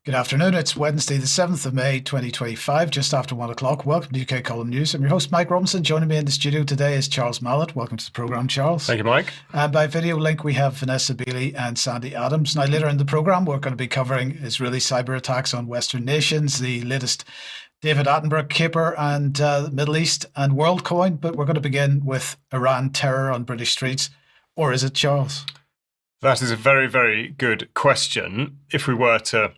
Good afternoon. It's Wednesday, the 7th of May, 2025, just after 1 o'clock. Welcome to UK Column News. I'm your host, Mike Robinson. Joining me in the studio today is Charles Malet. Welcome to the programme, Charles. Thank you, Mike. And by video link, we have Vanessa, Beeley and Sandi Adams. Now, later in the programme, we're going to be covering Israeli cyber attacks on Western nations, the latest David Attenborough caper and Middle East and WorldCoin. But we're going to begin with Iran terror on British streets. Or is it, Charles? That is a very, very good question. If we were to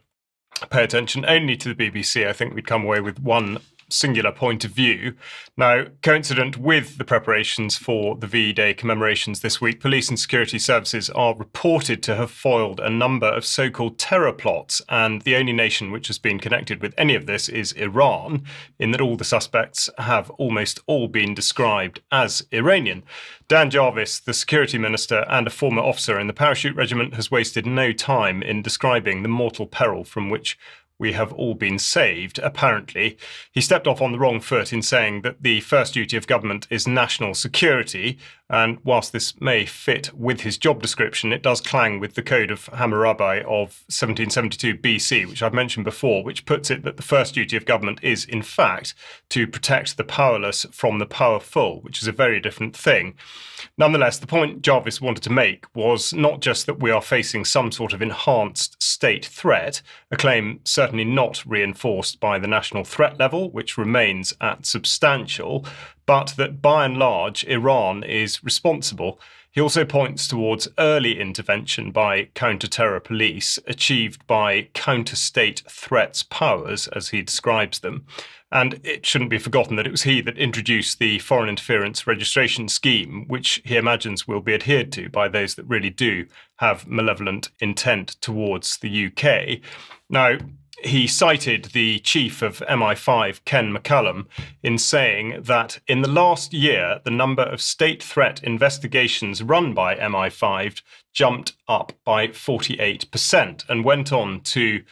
pay attention only to the BBC, I think we'd come away with one singular point of view. Now, coincident with the preparations for the VE Day commemorations this week, police and security services are reported to have foiled a number of so-called terror plots, and the only nation which has been connected with any of this is Iran, in that all the suspects have almost all been described as Iranian. Dan Jarvis, the security minister and a former officer in the parachute regiment, has wasted no time in describing the mortal peril from which we have all been saved, apparently. He stepped off on the wrong foot in saying that the first duty of government is national security, and whilst this may fit with his job description, it does clang with the Code of Hammurabi of 1772 BC, which I've mentioned before, which puts it that the first duty of government is, in fact, to protect the powerless from the powerful, which is a very different thing. Nonetheless, the point Jarvis wanted to make was not just that we are facing some sort of enhanced state threat, a claim certainly not reinforced by the national threat level, which remains at substantial, but that by and large Iran is responsible. He also points towards early intervention by counter-terror police achieved by counter-state threats powers, as he describes them. And it shouldn't be forgotten that it was he that introduced the foreign interference registration scheme, which he imagines will be adhered to by those that really do have malevolent intent towards the UK. Now, he cited the chief of MI5, Ken McCallum, in saying that in the last year, the number of state threat investigations run by MI5 jumped up by 48%, and went on to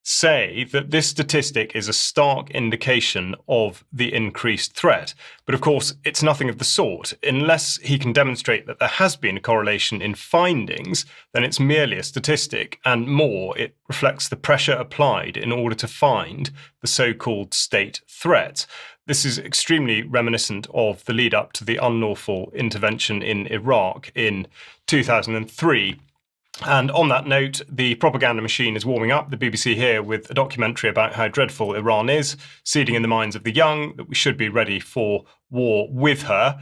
say that this statistic is a stark indication of the increased threat. But of course, it's nothing of the sort. Unless he can demonstrate that there has been a correlation in findings, then it's merely a statistic, and more, it reflects the pressure applied in order to find the so-called state threat. This is extremely reminiscent of the lead up to the unlawful intervention in Iraq in 2003. And on that note, the propaganda machine is warming up. The BBC here with a documentary about how dreadful Iran is, seeding in the minds of the young that we should be ready for war with her.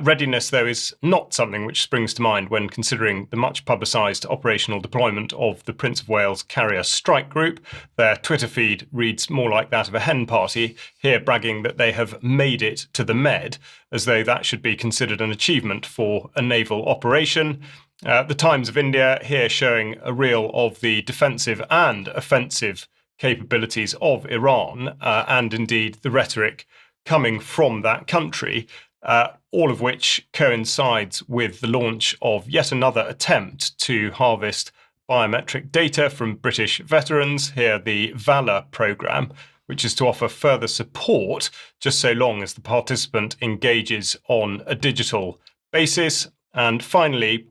Readiness, though, is not something which springs to mind when considering the much publicised operational deployment of the Prince of Wales Carrier Strike Group. Their Twitter feed reads more like that of a hen party, here bragging that they have made it to the Med, as though that should be considered an achievement for a naval operation. The Times of India here showing a reel of the defensive and offensive capabilities of Iran, and indeed the rhetoric coming from that country, all of which coincides with the launch of yet another attempt to harvest biometric data from British veterans, here the Valor programme, which is to offer further support just so long as the participant engages on a digital basis. And finally,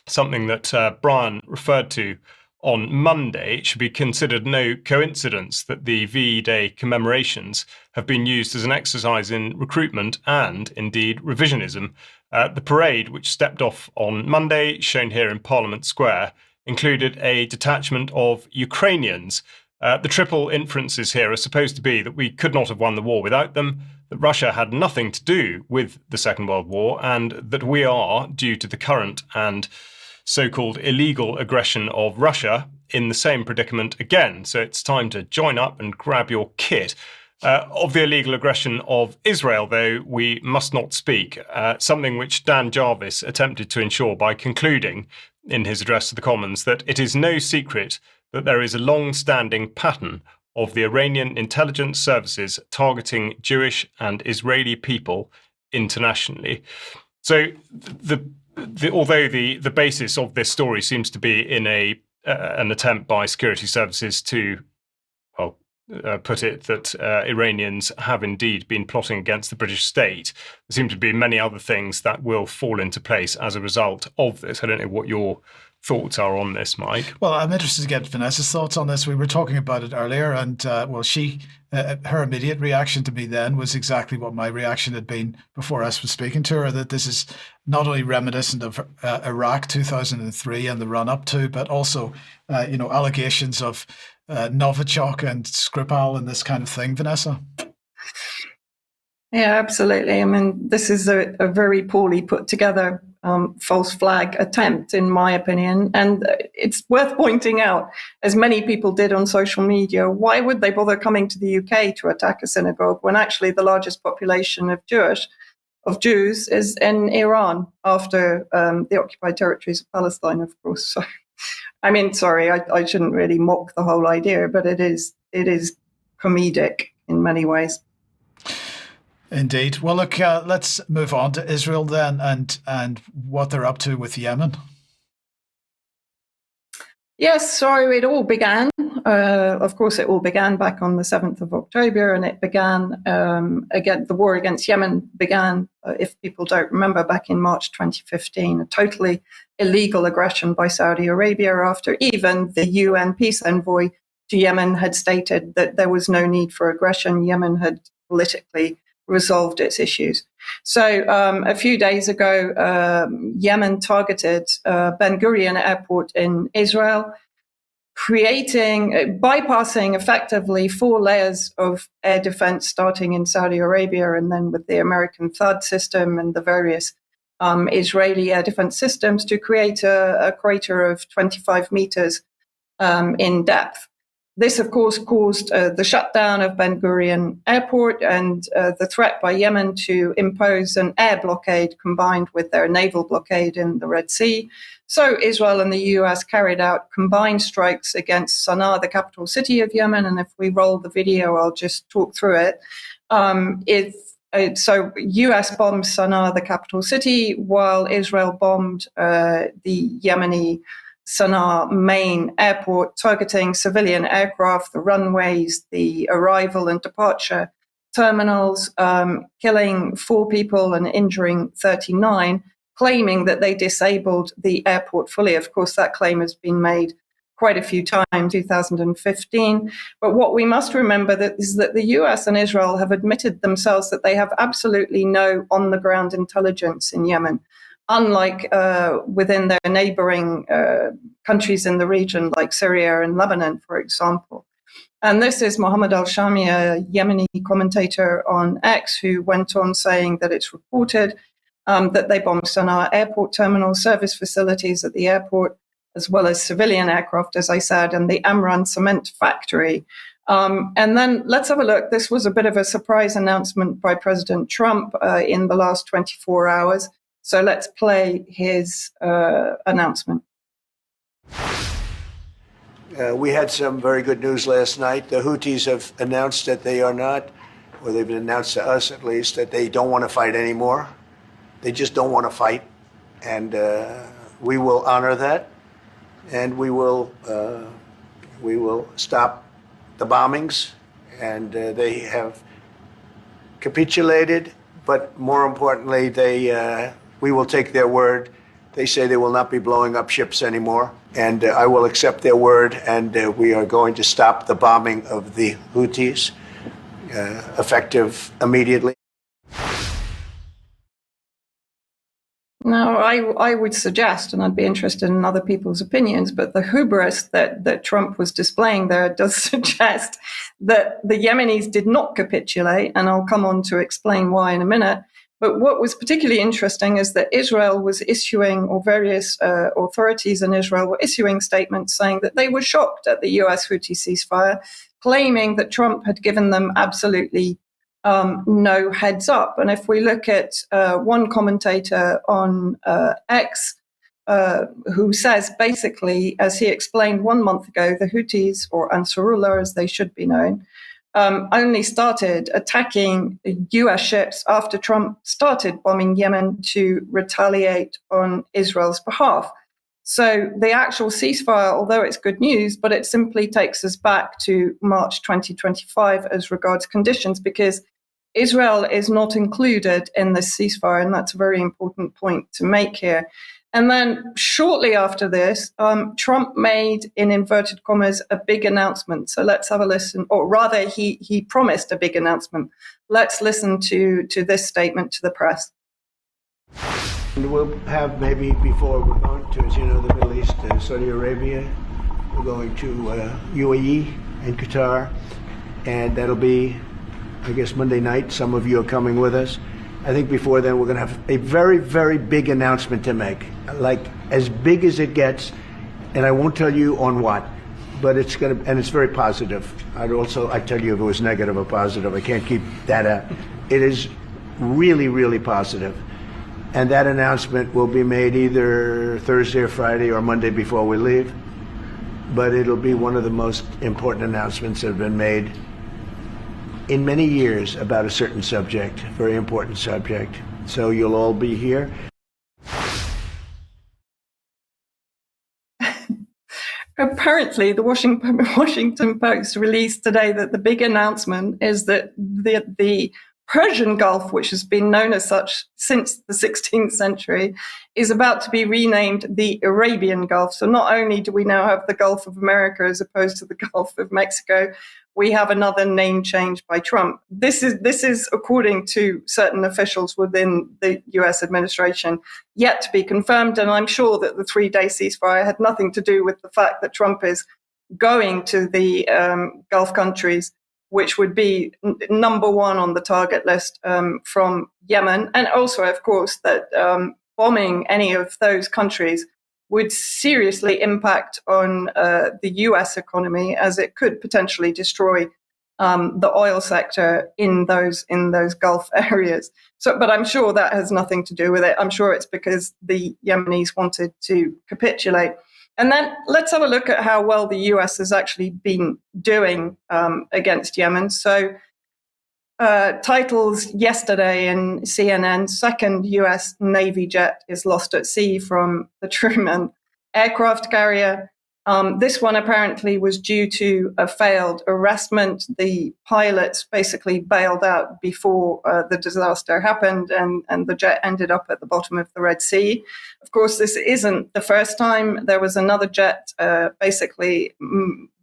something that Brian referred to on Monday, it should be considered no coincidence that the VE Day commemorations have been used as an exercise in recruitment and, indeed, revisionism. The parade, which stepped off on Monday, shown here in Parliament Square, included a detachment of Ukrainians. The triple inferences here are supposed to be that we could not have won the war without them, that Russia had nothing to do with the Second World War, and that we are, due to the current and so-called illegal aggression of Russia, in the same predicament again. So it's time to join up and grab your kit. Of the illegal aggression of Israel, though, we must not speak, something which Dan Jarvis attempted to ensure by concluding in his address to the Commons that it is no secret that there is a long-standing pattern of the Iranian intelligence services targeting Jewish and Israeli people internationally. So although the basis of this story seems to be in an attempt by security services to, put it that Iranians have indeed been plotting against the British state, there seem to be many other things that will fall into place as a result of this. I don't know what your thoughts are on this, Mike. Well, I'm interested to get Vanessa's thoughts on this. We were talking about it earlier, and her immediate reaction to me then was exactly what my reaction had been before I was speaking to her, that this is not only reminiscent of Iraq 2003 and the run-up to, but also, allegations of Novichok and Skripal and this kind of thing, Vanessa. Yeah, absolutely. I mean, this is a very poorly put together false flag attempt, in my opinion. And it's worth pointing out, as many people did on social media, why would they bother coming to the UK to attack a synagogue when actually the largest population of Jews is in Iran, after the occupied territories of Palestine, of course. So, I mean, sorry, I shouldn't really mock the whole idea, but it is comedic in many ways. Indeed. Well, look, let's move on to Israel then, and what they're up to with Yemen. Yes, so it all began. Of course, it all began back on the 7th of October, and it began again. The war against Yemen began, if people don't remember, back in March 2015. A totally illegal aggression by Saudi Arabia, after even the UN peace envoy to Yemen had stated that there was no need for aggression. Yemen had politically resolved its issues. So a few days ago, Yemen targeted Ben Gurion Airport in Israel, bypassing effectively 4 layers of air defense, starting in Saudi Arabia and then with the American THAAD system and the various Israeli air defense systems, to create a crater of 25 meters in depth. This, of course, caused the shutdown of Ben Gurion Airport and the threat by Yemen to impose an air blockade combined with their naval blockade in the Red Sea. So Israel and the US carried out combined strikes against Sana'a, the capital city of Yemen. And if we roll the video, I'll just talk through it. So US bombed Sana'a, the capital city, while Israel bombed the Yemeni Sana'a main airport, targeting civilian aircraft, the runways, the arrival and departure terminals, killing 4 people and injuring 39, claiming that they disabled the airport fully. Of course, that claim has been made quite a few times, 2015. But what we must remember is that the US and Israel have admitted themselves that they have absolutely no on-the-ground intelligence in Yemen, unlike within their neighboring countries in the region, like Syria and Lebanon, for example. And this is Mohammed al-Shami, a Yemeni commentator on X, who went on saying that it's reported that they bombed Sana'a airport terminal, service facilities at the airport, as well as civilian aircraft, as I said, and the Amran cement factory. And then let's have a look. This was a bit of a surprise announcement by President Trump in the last 24 hours. So let's play his announcement. We had some very good news last night. The Houthis have announced that they are not, or they've announced to us at least, that they don't want to fight anymore. They just don't want to fight. And we will honor that. And we will stop the bombings. And they have capitulated. But more importantly, we will take their word. They say they will not be blowing up ships anymore. And I will accept their word. And we are going to stop the bombing of the Houthis, effective immediately. Now, I would suggest, and I'd be interested in other people's opinions, but the hubris that Trump was displaying there does suggest that the Yemenis did not capitulate, and I'll come on to explain why in a minute. But what was particularly interesting is that Israel was issuing, or various authorities in Israel were issuing statements saying that they were shocked at the US Houthi ceasefire, claiming that Trump had given them absolutely no heads up. And if we look at one commentator on X, who says basically, as he explained 1 month ago, the Houthis, or Ansarullah as they should be known, only started attacking US ships after Trump started bombing Yemen to retaliate on Israel's behalf. So the actual ceasefire, although it's good news, but it simply takes us back to March 2025 as regards conditions, because Israel is not included in this ceasefire, and that's a very important point to make here. And then shortly after this, Trump made, in inverted commas, a big announcement. So let's have a listen, or rather, he promised a big announcement. Let's listen to this statement to the press. And we'll have maybe before we're going to, as you know, the Middle East, Saudi Arabia. We're going to UAE and Qatar, and that'll be, I guess, Monday night. Some of you are coming with us. I think before then we're going to have a very, very big announcement to make, like as big as it gets, and I won't tell you on what, but it's going to, and it's very positive. I'd tell you if it was negative or positive. I can't keep that up. It is really, really positive. And that announcement will be made either Thursday or Friday or Monday before we leave. But it'll be one of the most important announcements that have been made in many years about a certain subject, very important subject. So you'll all be here. Apparently, the Washington Post released today that the big announcement is that the Persian Gulf, which has been known as such since the 16th century, is about to be renamed the Arabian Gulf. So not only do we now have the Gulf of America as opposed to the Gulf of Mexico, we have another name change by Trump. This is according to certain officials within the US administration, yet to be confirmed. And I'm sure that the 3-day ceasefire had nothing to do with the fact that Trump is going to the Gulf countries, which would be number one on the target list from Yemen. And also, of course, that bombing any of those countries would seriously impact on the US economy, as it could potentially destroy the oil sector in those Gulf areas. So, but I'm sure that has nothing to do with it. I'm sure it's because the Yemenis wanted to capitulate. And then let's have a look at how well the US has actually been doing against Yemen. So titles yesterday in CNN, second US Navy jet is lost at sea from the Truman aircraft carrier. This one apparently was due to a failed arrestment. The pilots basically bailed out before the disaster happened, and the jet ended up at the bottom of the Red Sea. Of course, this isn't the first time. There was another jet,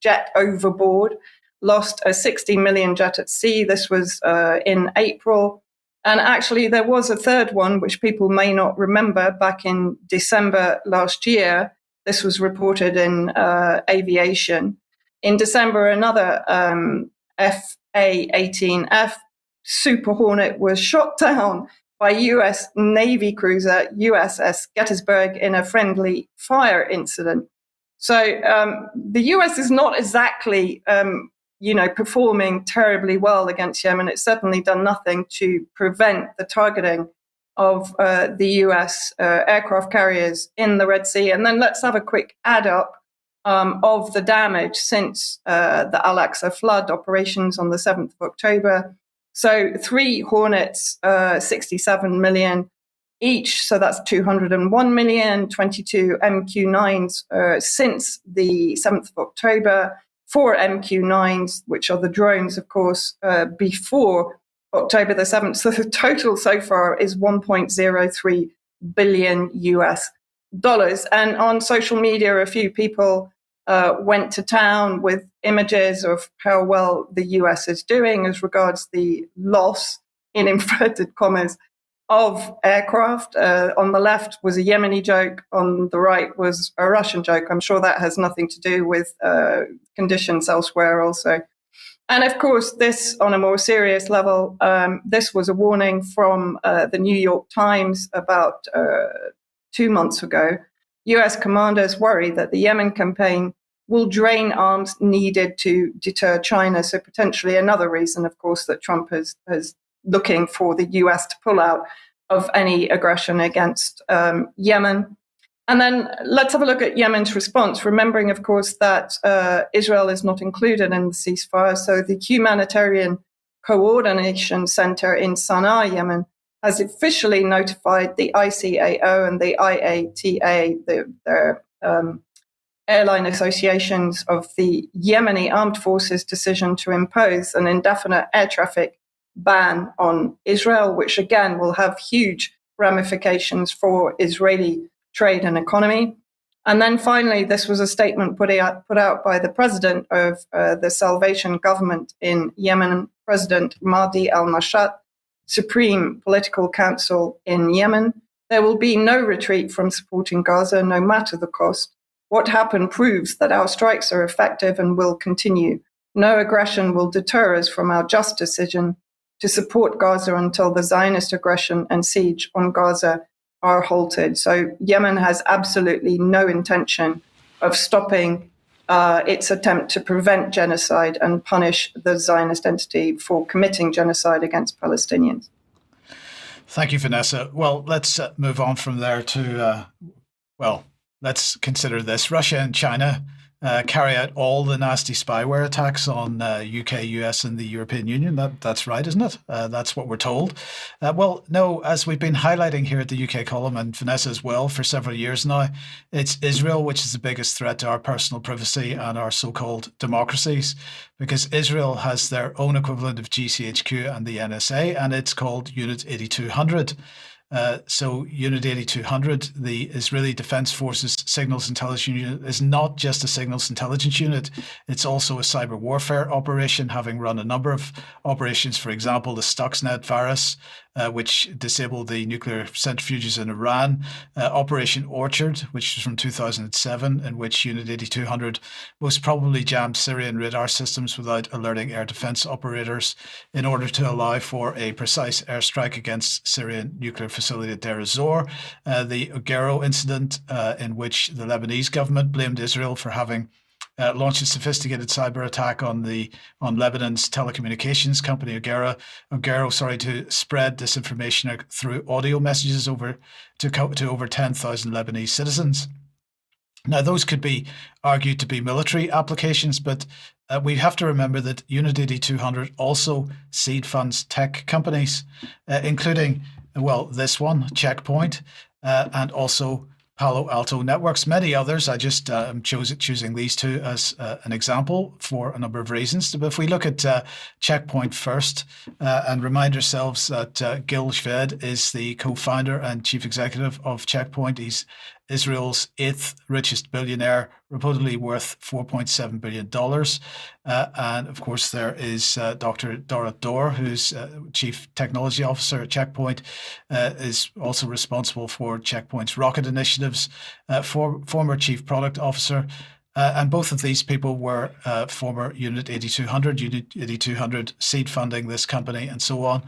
jet overboard, lost a 60 million jet at sea. This was in April. And actually, there was a third one, which people may not remember, back in December last year. This was reported in Aviation. In December, another FA-18F Super Hornet was shot down by US Navy cruiser USS Gettysburg in a friendly fire incident. So the US is not exactly performing terribly well against Yemen. It's certainly done nothing to prevent the targeting of the US aircraft carriers in the Red Sea. And then let's have a quick add up of the damage since the Al-Aqsa flood operations on the 7th of October. So 3 Hornets, 67 million each. So that's 201 million, 22 MQ-9s since the 7th of October, 4 MQ-9s, which are the drones, of course, before October the 7th. So the total so far is $1.03 billion US. And on social media, a few people went to town with images of how well the US is doing as regards the loss, in inverted commas, of aircraft. On the left was a Yemeni joke. On the right was a Russian joke. I'm sure that has nothing to do with conditions elsewhere also. And of course, this, on a more serious level, this was a warning from the New York Times about 2 months ago. US commanders worry that the Yemen campaign will drain arms needed to deter China. So potentially another reason, of course, that Trump is looking for the US to pull out of any aggression against Yemen. And then let's have a look at Yemen's response, remembering, of course, that Israel is not included in the ceasefire. So the Humanitarian Coordination Center in Sana'a, Yemen, has officially notified the ICAO and the IATA, their airline associations, of the Yemeni armed forces' decision to impose an indefinite air traffic ban on Israel, which again will have huge ramifications for Israeli trade and economy. And then finally, this was a statement put out by the president of the Salvation Government in Yemen, President Mahdi al-Mashat, Supreme Political Council in Yemen. There will be no retreat from supporting Gaza, no matter the cost. What happened proves that our strikes are effective and will continue. No aggression will deter us from our just decision to support Gaza until the Zionist aggression and siege on Gaza are halted. So Yemen has absolutely no intention of stopping its attempt to prevent genocide and punish the Zionist entity for committing genocide against Palestinians. Thank you, Vanessa. Well, let's move on from there to, let's consider this. Russia and China carry out all the nasty spyware attacks on UK, US, and the European Union. That's right, isn't it? That's what we're told. Well, no, as we've been highlighting here at the UK column, and Vanessa as well, for several years now, it's Israel which is the biggest threat to our personal privacy and our so-called democracies, because Israel has their own equivalent of GCHQ and the NSA, and it's called Unit 8200. So Unit 8200, the Israeli Defense Forces Signals Intelligence Unit, is not just a signals intelligence unit. It's also a cyber warfare operation, having run a number of operations, for example, the Stuxnet virus, which disabled the nuclear centrifuges in Iran, Operation Orchard, which was from 2007, in which Unit 8200 most probably jammed Syrian radar systems without alerting air defense operators in order to allow for a precise airstrike against Syrian nuclear facility at Deir ez-Zor, the Ogero incident, in which the Lebanese government blamed Israel for having launched a sophisticated cyber attack on Lebanon's telecommunications company Ogero, to spread disinformation through audio messages to over 10,000 Lebanese citizens. Now, those could be argued to be military applications, but we have to remember that Unit 8200 also seed funds tech companies, including, this one, Checkpoint, and also Palo Alto Networks, many others. I just am choosing these two as an example for a number of reasons. But if we look at Checkpoint first and remind ourselves that Gil Shved is the co-founder and chief executive of Checkpoint. He's Israel's 8th richest billionaire, reportedly worth $4.7 billion. And of course, there is Dr. Dora Dor, who's chief technology officer at Checkpoint, is also responsible for Checkpoint's rocket initiatives, former chief product officer. And both of these people were former Unit 8200, Unit 8200 seed funding this company, and so on.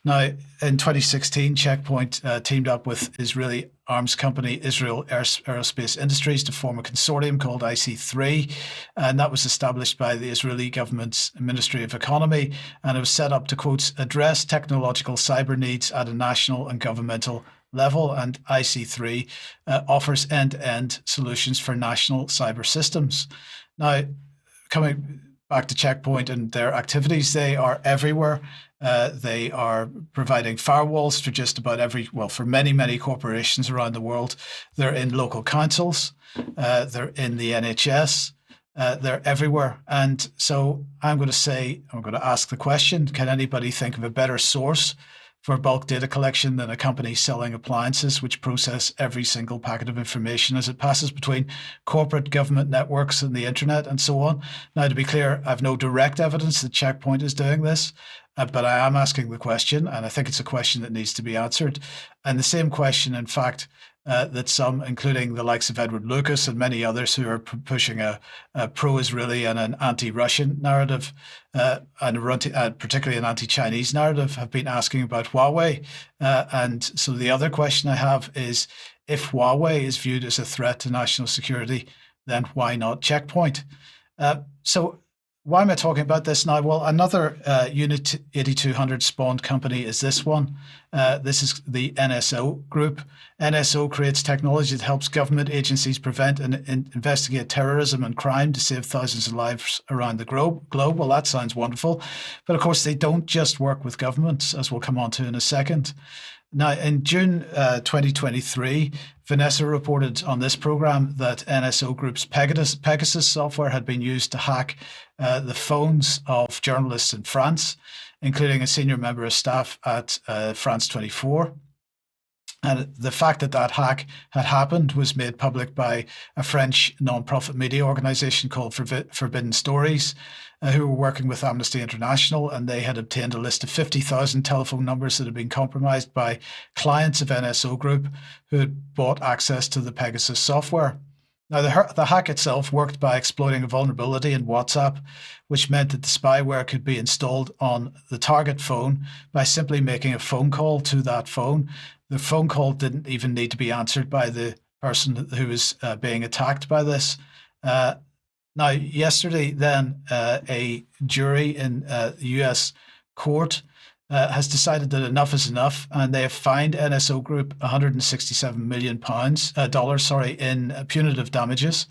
Now, in 2016, Checkpoint teamed up with Israeli arms company Israel Aerospace Industries to form a consortium called IC3, and that was established by the Israeli government's Ministry of Economy, and it was set up to, quote, address technological cyber needs at a national and governmental level, and IC3 offers end-to-end solutions for national cyber systems. Now, coming back to Checkpoint and their activities, they are everywhere. They are providing firewalls for just about for many, many corporations around the world. They're in local councils. They're in the NHS. They're everywhere. And so I'm going to ask the question, can anybody think of a better source for bulk data collection than a company selling appliances which process every single packet of information as it passes between corporate government networks and the internet and so on? Now, to be clear, I have no direct evidence that Checkpoint is doing this, but I am asking the question, and I think it's a question that needs to be answered. And the same question, in fact, that some, including the likes of Edward Lucas and many others who are pushing a pro-Israeli and an anti-Russian narrative, and particularly an anti-Chinese narrative, have been asking about Huawei. And so the other question I have is, if Huawei is viewed as a threat to national security, then why not Checkpoint? So why am I talking about this now? Well, another Unit 8200 spawned company is this one. This is the NSO group. NSO creates technology that helps government agencies prevent and investigate terrorism and crime to save thousands of lives around the globe. Well, that sounds wonderful. But of course, they don't just work with governments, as we'll come on to in a second. Now, in June 2023, Vanessa reported on this program that NSO Group's Pegasus software had been used to hack the phones of journalists in France, including a senior member of staff at France 24. And the fact that that hack had happened was made public by a French non-profit media organization called Forbidden Stories, who were working with Amnesty International, and they had obtained a list of 50,000 telephone numbers that had been compromised by clients of NSO Group who had bought access to the Pegasus software. Now, the hack itself worked by exploiting a vulnerability in WhatsApp, which meant that the spyware could be installed on the target phone by simply making a phone call to that phone. The phone call didn't even need to be answered by the person who was being attacked by this. Now, yesterday, then, a jury in the US court has decided that enough is enough, and they have fined NSO Group $167 million in punitive damages.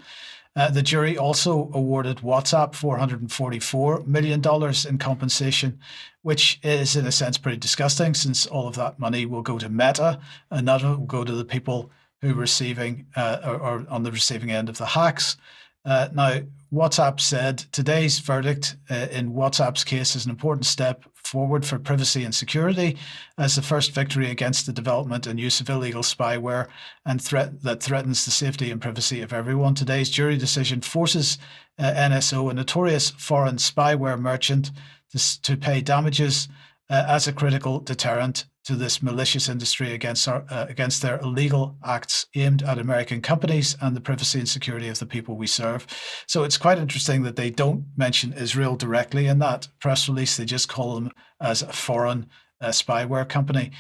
The jury also awarded WhatsApp $444 million in compensation, which is in a sense pretty disgusting, since all of that money will go to Meta and none of it will go to the people who are receiving or on the receiving end of the hacks. Now, WhatsApp said today's verdict in WhatsApp's case is an important step forward for privacy and security as the first victory against the development and use of illegal spyware and that threatens the safety and privacy of everyone. Today's jury decision forces NSO, a notorious foreign spyware merchant, to pay damages as a critical deterrent to this malicious industry against their illegal acts aimed at American companies and the privacy and security of the people we serve. So it's quite interesting that they don't mention Israel directly in that press release. They just call them as a foreign spyware company.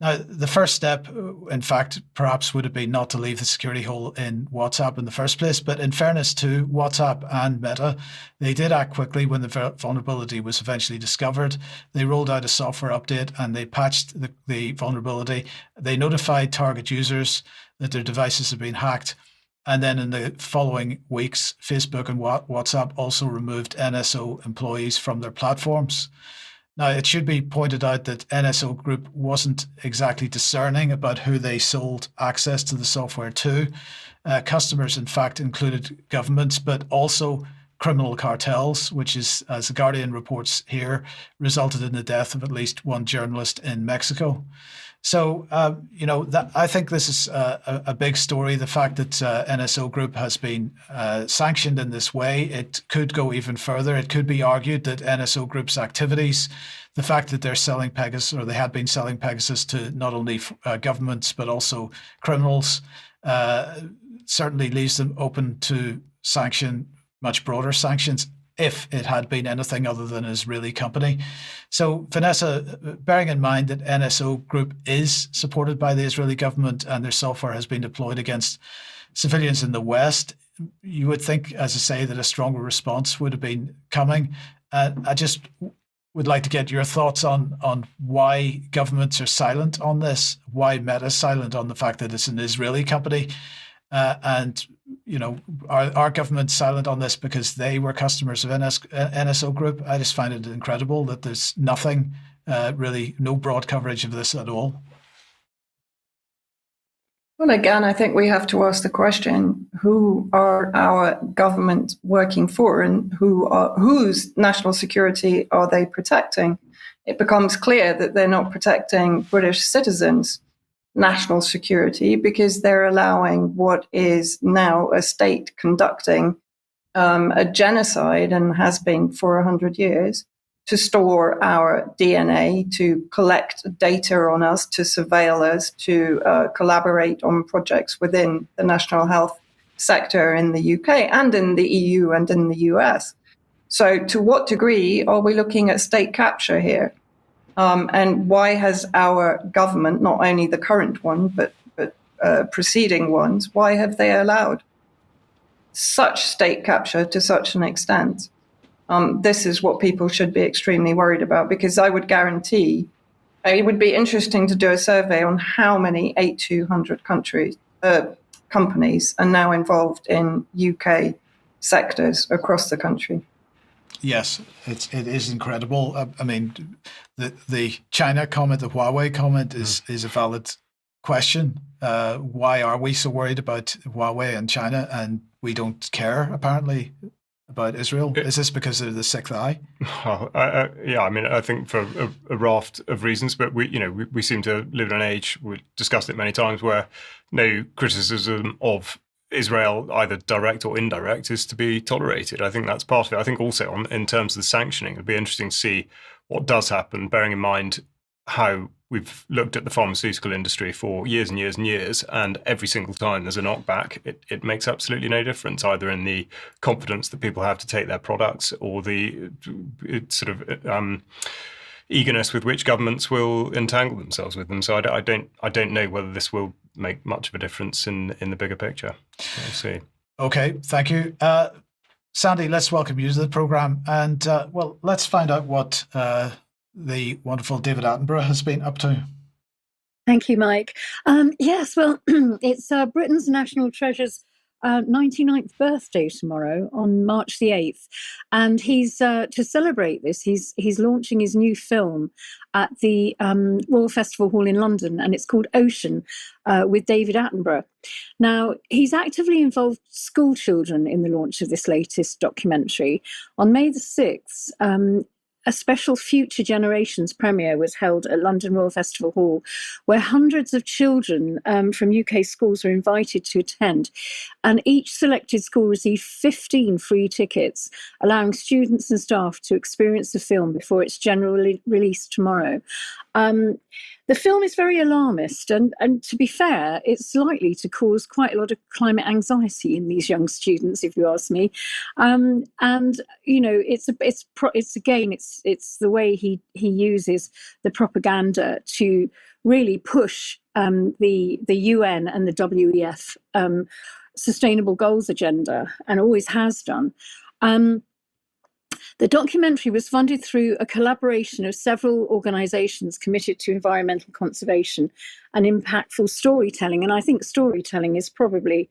Now, the first step, in fact, perhaps would have been not to leave the security hole in WhatsApp in the first place. But in fairness to WhatsApp and Meta, they did act quickly when the vulnerability was eventually discovered. They rolled out a software update and they patched the vulnerability. They notified target users that their devices had been hacked. And then in the following weeks, Facebook and WhatsApp also removed NSO employees from their platforms. Now, it should be pointed out that NSO Group wasn't exactly discerning about who they sold access to the software to. Customers, in fact, included governments, but also criminal cartels, which is, as The Guardian reports here, resulted in the death of at least one journalist in Mexico. So, I think this is a big story. The fact that NSO Group has been sanctioned in this way, it could go even further. It could be argued that NSO Group's activities, the fact that they're selling Pegasus, or they had been selling Pegasus to not only governments, but also criminals, certainly leaves them open to much broader sanctions, if it had been anything other than an Israeli company. So, Vanessa, bearing in mind that NSO Group is supported by the Israeli government and their software has been deployed against civilians in the West, you would think, as I say, that a stronger response would have been coming. I just would like to get your thoughts on why governments are silent on this, why Meta's silent on the fact that it's an Israeli company, and are governments silent on this because they were customers of NSO Group? I just find it incredible that there's nothing, really, no broad coverage of this at all. Well, again, I think we have to ask the question, who are our governments working for and whose national security are they protecting? It becomes clear that they're not protecting British citizens' national security because they're allowing what is now a state conducting a genocide and has been for 100 years to store our DNA, to collect data on us, to surveil us, to collaborate on projects within the national health sector in the UK and in the EU and in the US. So to what degree are we looking at state capture here? And why has our government, not only the current one, but preceding ones, why have they allowed such state capture to such an extent? This is what people should be extremely worried about, because I would guarantee it would be interesting to do a survey on how many 200 companies are now involved in UK sectors across the country. Yes, it is incredible. I mean, the China comment, the Huawei comment is a valid question. Why are we so worried about Huawei and China, and we don't care, apparently? about Israel? Is this because of the sixth eye? Yeah, I mean, I think for a raft of reasons, but we seem to live in an age, we've discussed it many times, where no criticism of Israel, either direct or indirect, is to be tolerated. I think that's part of it. I think also in terms of the sanctioning, it'd be interesting to see what does happen, bearing in mind how we've looked at the pharmaceutical industry for years and years and years, and every single time there's a knockback, it makes absolutely no difference, either in the confidence that people have to take their products or the eagerness with which governments will entangle themselves with them. So I don't know whether this will make much of a difference in the bigger picture. We'll see. Okay, thank you. Sandi, let's welcome you to the programme. And, let's find out what the wonderful David Attenborough has been up to. Thank you, Mike. Yes, well, it's Britain's National Treasure's 99th birthday tomorrow on March the 8th. And he's to celebrate this, he's launching his new film at the Royal Festival Hall in London, and it's called Ocean, with David Attenborough. Now, he's actively involved school children in the launch of this latest documentary. On May the 6th, a special Future Generations premiere was held at London Royal Festival Hall, where hundreds of children from UK schools were invited to attend. And each selected school received 15 free tickets, allowing students and staff to experience the film before its general release tomorrow. The film is very alarmist, and to be fair, it's likely to cause quite a lot of climate anxiety in these young students, if you ask me. And it's the way he uses the propaganda to really push the UN and the WEF Sustainable Goals agenda, and always has done. The documentary was funded through a collaboration of several organisations committed to environmental conservation and impactful storytelling. And I think storytelling is probably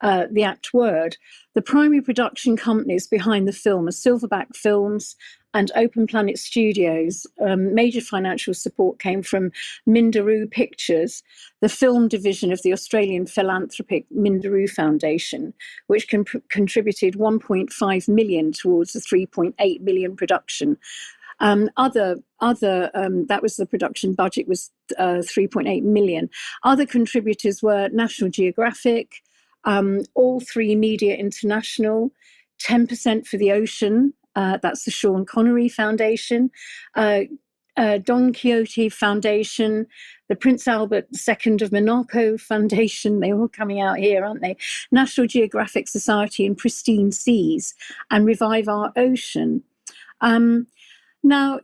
the apt word. The primary production companies behind the film are Silverback Films and Open Planet Studios. Major financial support came from Minderoo Pictures, the film division of the Australian philanthropic Minderoo Foundation, which contributed 1.5 million towards the 3.8 million production. That was the production budget, was 3.8 million. Other contributors were National Geographic, All Three Media International, 10% for the Ocean, that's the Sean Connery Foundation, Don Quixote Foundation, the Prince Albert II of Monaco Foundation. They're all coming out here, aren't they? National Geographic Society and Pristine Seas, and Revive Our Ocean. Now,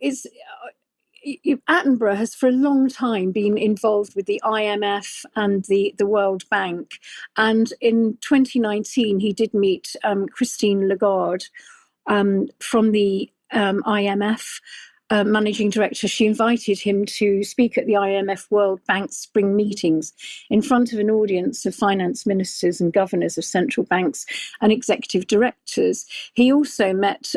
Attenborough has for a long time been involved with the IMF and the World Bank. And in 2019, he did meet Christine Lagarde from the IMF, managing director. She invited him to speak at the IMF World Bank spring meetings in front of an audience of finance ministers and governors of central banks and executive directors. He also met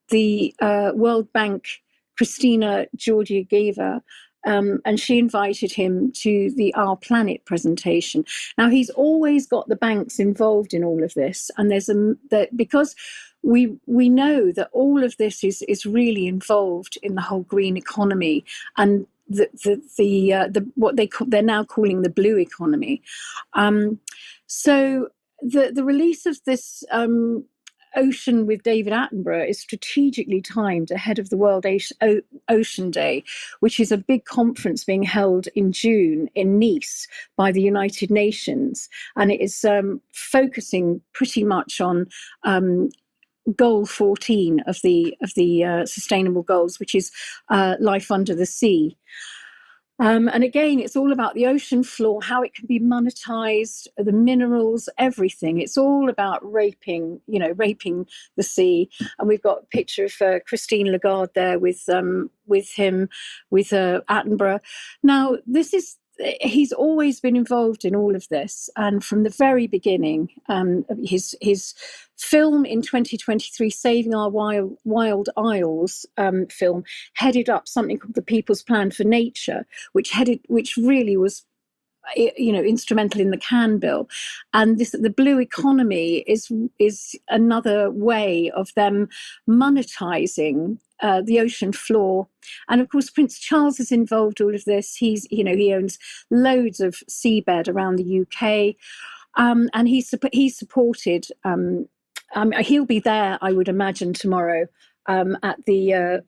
the World Bank Christina Georgieva, and she invited him to the Our Planet presentation. Now, he's always got the banks involved in all of this, and because we know that all of this is really involved in the whole green economy and what they're now calling the blue economy. So the release of this Ocean with David Attenborough is strategically timed ahead of the World Ocean Day, which is a big conference being held in June in Nice by the United Nations, and it is focusing pretty much on Goal 14 of the Sustainable Goals, which is life under the sea. And again, it's all about the ocean floor, how it can be monetized, the minerals, everything. It's all about raping the sea. And we've got a picture of Christine Lagarde there with Attenborough. Now, he's always been involved in all of this, and from the very beginning, his film in 2023, Saving Our Wild Isles film, headed up something called the People's Plan for Nature, which really was instrumental in the can bill, and the blue economy is another way of them monetizing the ocean floor. And of course, Prince Charles is involved in all of this. He owns loads of seabed around the UK, and he's supported. He'll be there, I would imagine, tomorrow at the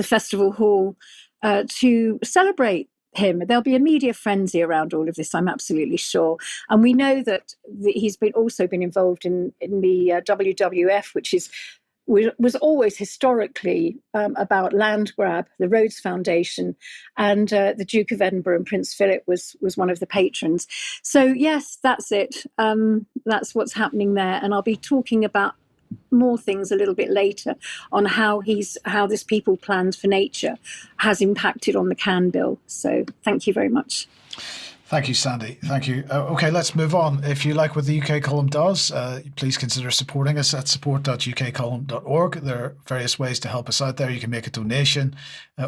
festival hall to celebrate him. There'll be a media frenzy around all of this, I'm absolutely sure. And we know that he's also been involved in the WWF, which was always historically about land grab, the Rhodes Foundation, and the Duke of Edinburgh and Prince Philip was one of the patrons. So yes, that's it. That's what's happening there. And I'll be talking about more things a little bit later on how this People Plans for Nature has impacted on the can bill. So thank you very much. Thank you, Sandi. Thank you. Okay, let's move on. If you like what the UK Column does, please consider supporting us at support.ukcolumn.org. There are various ways to help us out there. You can make a donation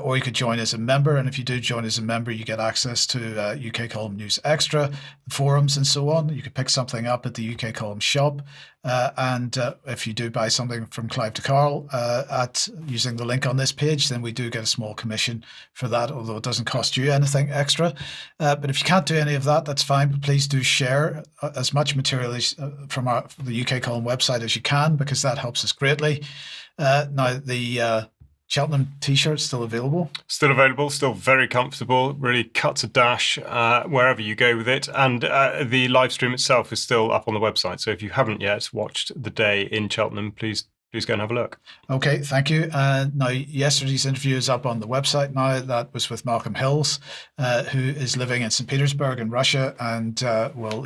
or you could join as a member. And if you do join as a member, you get access to UK Column News Extra, the forums and so on. You can pick something up at the UK Column shop. And if you do buy something from Clive to Carl using the link on this page, then we do get a small commission for that, although it doesn't cost you anything extra. But if you can't do any of that, that's fine. But please do share as much material from the UK Column website as you can, because that helps us greatly. Now, the Cheltenham t-shirt still available? Still available, still very comfortable, really cuts a dash wherever you go with it. And the live stream itself is still up on the website. So if you haven't yet watched the day in Cheltenham, please go and have a look. Okay, thank you. Now, yesterday's interview is up on the website now. That was with Malcolm Hills, who is living in St. Petersburg in Russia. And,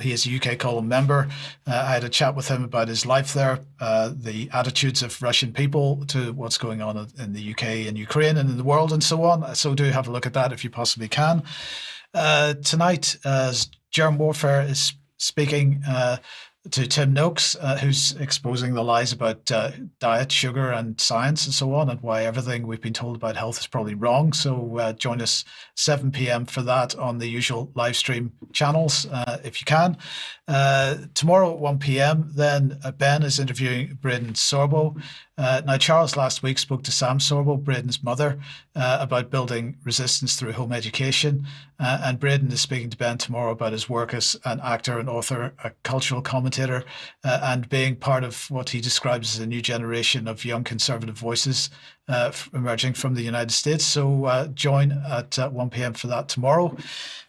he is a UK Column member. I had a chat with him about his life there, the attitudes of Russian people to what's going on in the UK and Ukraine and in the world and so on. So do have a look at that if you possibly can. Tonight, Germ Warfare is speaking to Tim Noakes, who's exposing the lies about diet, sugar and science and so on, and why everything we've been told about health is probably wrong. So join us 7 p.m. for that on the usual live stream channels, if you can. Tomorrow at 1 p.m, then Ben is interviewing Braden Sorbo. Now, Charles last week spoke to Sam Sorbo, Braden's mother, about building resistance through home education. And Braden is speaking to Ben tomorrow about his work as an actor and author, a cultural commentator, and being part of what he describes as a new generation of young conservative voices emerging from the United States. So join at 1 p.m. for that tomorrow.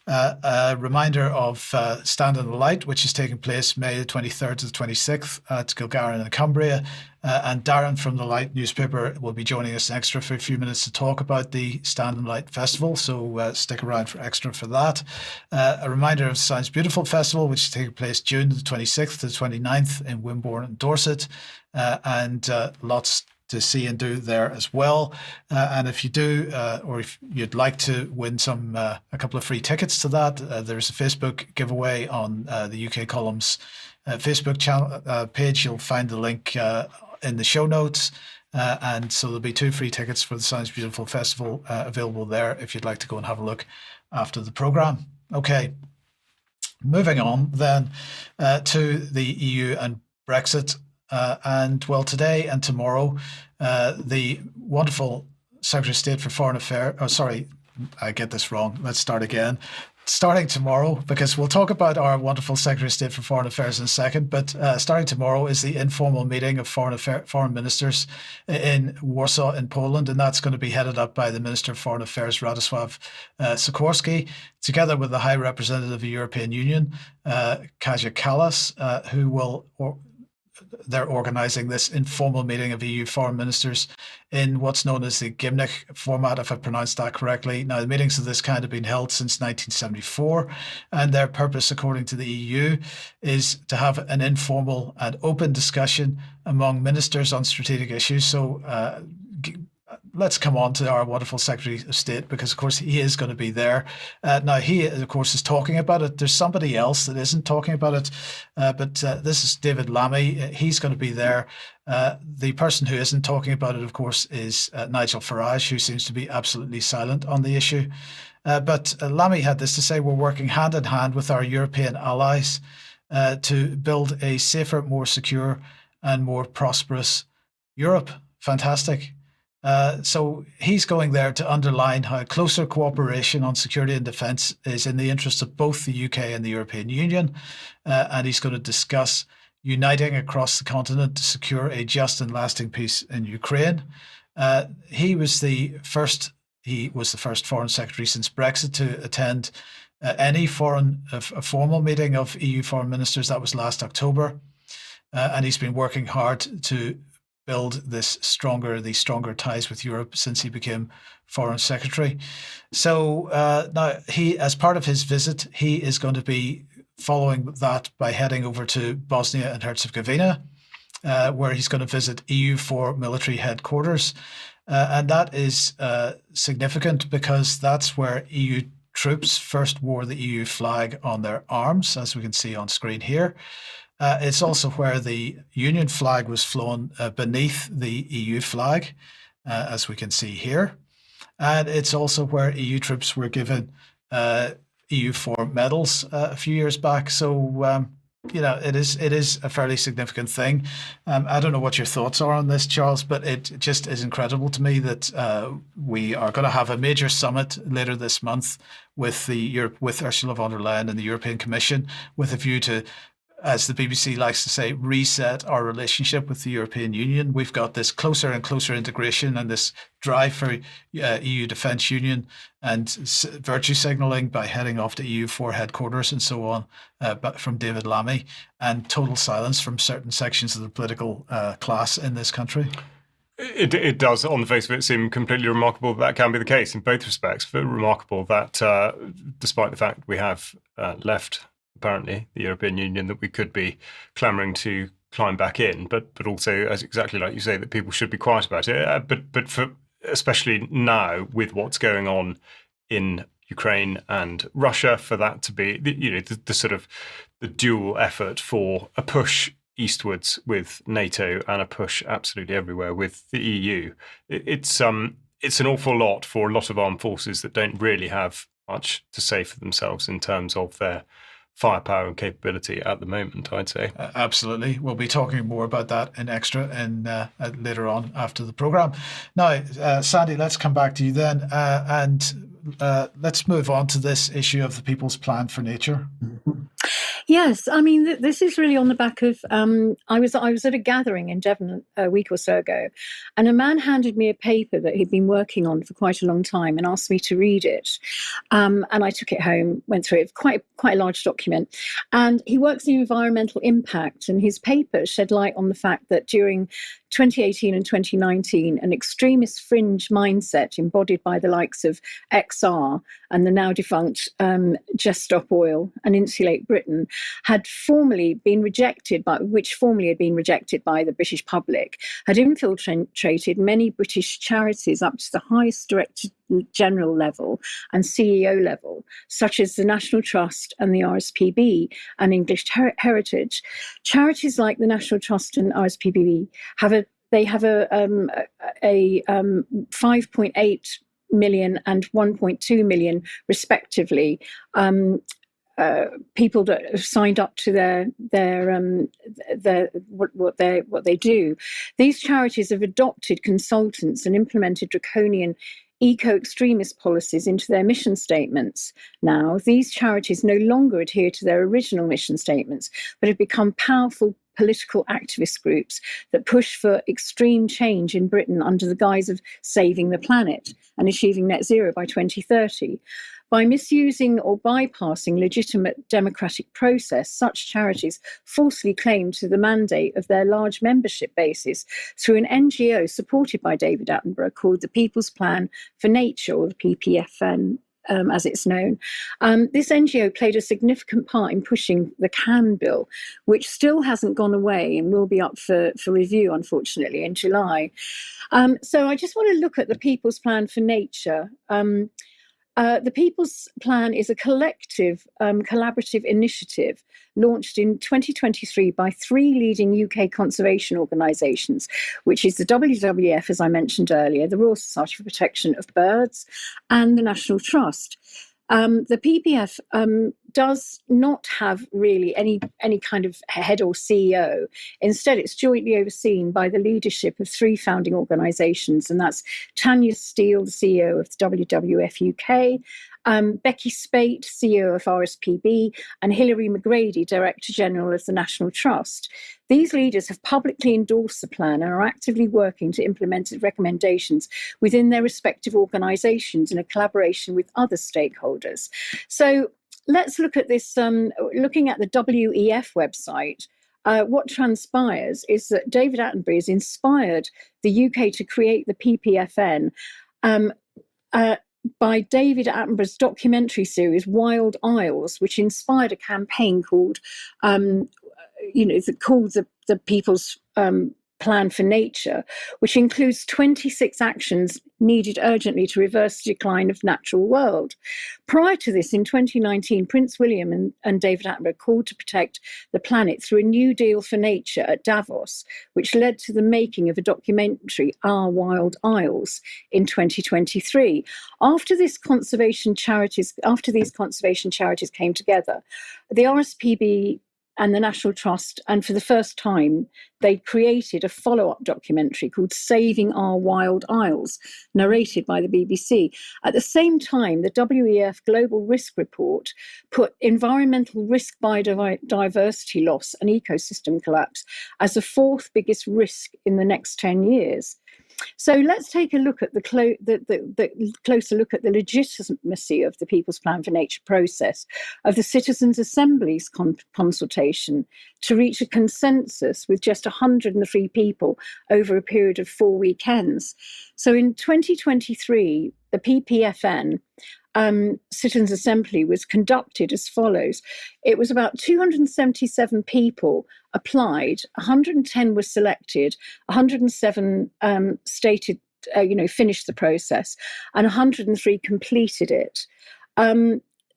A reminder of Stand in the Light, which is taking place May the 23rd to the 26th at Kilgarran in Cumbria. And Darren from the Light newspaper will be joining us extra for a few minutes to talk about the Stand in the Light Festival. So stick around for extra for that. A reminder of Sounds Beautiful Festival, which is taking place June the 26th to the 29th in Wimborne and Dorset. And lots to see and do there as well. And if you do, or if you'd like to win a couple of free tickets to that, there's a Facebook giveaway on the UK Columns Facebook channel page. You'll find the link in the show notes. And so there'll be 2 free tickets for the Sounds Beautiful Festival available there if you'd like to go and have a look after the programme. Okay, moving on then to the EU and Brexit. And well, today and tomorrow, the wonderful Secretary of State for Foreign Affairs, I get this wrong. Let's start again. Starting tomorrow, because we'll talk about our wonderful Secretary of State for Foreign Affairs in a second, but starting tomorrow is the informal meeting of foreign ministers in Warsaw in Poland, and that's going to be headed up by the Minister of Foreign Affairs, Radosław Sikorski, together with the High Representative of the European Union, Kaja Kallas, they're organising this informal meeting of EU foreign ministers in what's known as the Gymnich format, if I pronounced that correctly. Now, the meetings of this kind have been held since 1974, and their purpose, according to the EU, is to have an informal and open discussion among ministers on strategic issues. So let's come on to our wonderful Secretary of State, because, of course, he is going to be there. Now, he, of course, is talking about it. There's somebody else that isn't talking about it, but this is David Lammy. He's going to be there. The person who isn't talking about it, of course, is Nigel Farage, who seems to be absolutely silent on the issue. But Lamy had this to say: we're working hand in hand with our European allies to build a safer, more secure and more prosperous Europe. Fantastic. So he's going there to underline how closer cooperation on security and defence is in the interest of both the UK and the European Union. And he's going to discuss uniting across the continent to secure a just and lasting peace in Ukraine. He was the first foreign secretary since Brexit to attend any formal meeting of EU foreign ministers. That was last October. And he's been working hard to build these stronger ties with Europe since he became foreign secretary. So now as part of his visit, he is going to be following that by heading over to Bosnia and Herzegovina, where he's going to visit EU4 military headquarters. And that is significant because that's where EU troops first wore the EU flag on their arms, as we can see on screen here. It's also where the Union flag was flown beneath the EU flag, as we can see here. And it's also where EU troops were given EU4 medals a few years back. So, it is a fairly significant thing. I don't know what your thoughts are on this, Charles, but it just is incredible to me that we are going to have a major summit later this month with Ursula von der Leyen and the European Commission with a view to, as the BBC likes to say, reset our relationship with the European Union. We've got this closer and closer integration and this drive for EU defence union and virtue signalling by heading off to EU4 headquarters and so on, but from David Lammy, and total silence from certain sections of the political class in this country. It does, on the face of it, seem completely remarkable that can be the case in both respects. But remarkable that despite the fact we have left, apparently, the European Union, that we could be clamouring to climb back in, but also, as exactly like you say, that people should be quiet about it. But for especially now with what's going on in Ukraine and Russia, for that to be the sort of the dual effort for a push eastwards with NATO and a push absolutely everywhere with the EU, it's an awful lot for a lot of armed forces that don't really have much to say for themselves in terms of their firepower and capability at the moment, I'd say. Absolutely. We'll be talking more about that in extra later on after the programme. Now, Sandi, let's come back to you then and let's move on to this issue of the People's Plan for Nature. Yes, I mean, this is really on the back of, I was at a gathering in Devon a week or so ago, and a man handed me a paper that he'd been working on for quite a long time and asked me to read it. And I took it home, went through it, quite a large document. And he works in environmental impact, and his paper shed light on the fact that during 2018 and 2019, an extremist fringe mindset embodied by the likes of XR and the now defunct Just Stop Oil and Insulate Britain had formerly been rejected by the British public, had infiltrated many British charities up to the highest Director General level and CEO level, such as the National Trust and the RSPB and English Heritage. Charities like the National Trust and RSPB have a 5.8 million and 1.2 million, respectively, people that have signed up to what they do. These charities have adopted consultants and implemented draconian eco-extremist policies into their mission statements. Now, these charities no longer adhere to their original mission statements, but have become powerful political activist groups that push for extreme change in Britain under the guise of saving the planet and achieving net zero by 2030. By misusing or bypassing legitimate democratic process, such charities falsely claim to the mandate of their large membership bases through an NGO supported by David Attenborough called the People's Plan for Nature, or the PPFN, as it's known. This NGO played a significant part in pushing the CAN bill, which still hasn't gone away and will be up for review, unfortunately, in July. So I just want to look at the People's Plan for Nature. The People's Plan is a collective, collaborative initiative launched in 2023 by 3 leading UK conservation organisations, which is the WWF, as I mentioned earlier, the Royal Society for Protection of Birds, and the National Trust. The PPF does not have really any kind of head or CEO. Instead, it's jointly overseen by the leadership of 3 founding organisations, and that's Tanya Steele, the CEO of the WWF UK, Becky Spate, CEO of RSPB, and Hilary McGrady, Director General of the National Trust. These leaders have publicly endorsed the plan and are actively working to implement its recommendations within their respective organisations in a collaboration with other stakeholders. So let's look at this, looking at the WEF website. What transpires is that David Attenborough has inspired the UK to create the PPFN by David Attenborough's documentary series Wild Isles, which inspired a campaign called, the People's Plan for Nature, which includes 26 actions needed urgently to reverse the decline of natural world. Prior to this, in 2019, Prince William and David Attenborough called to protect the planet through a New Deal for Nature at Davos, which led to the making of a documentary, Our Wild Isles, in 2023. After these conservation charities came together, the RSPB and the National Trust, and for the first time, they created a follow-up documentary called Saving Our Wild Isles, narrated by the BBC. At the same time, the WEF Global Risk Report put environmental risk, biodiversity loss and ecosystem collapse as the 4th biggest risk in the next 10 years. So let's take a look at the closer look at the legitimacy of the People's Plan for Nature process, of the Citizens' Assembly's consultation to reach a consensus with just 103 people over a period of 4 weekends. So in 2023, the PPFN Citizens' Assembly was conducted as follows. It was about 277 people applied, 110 were selected, 107 finished the process, and 103 completed it.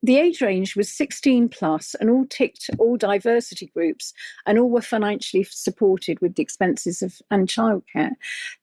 The age range was 16 plus, and all ticked all diversity groups, and all were financially supported with the expenses and childcare.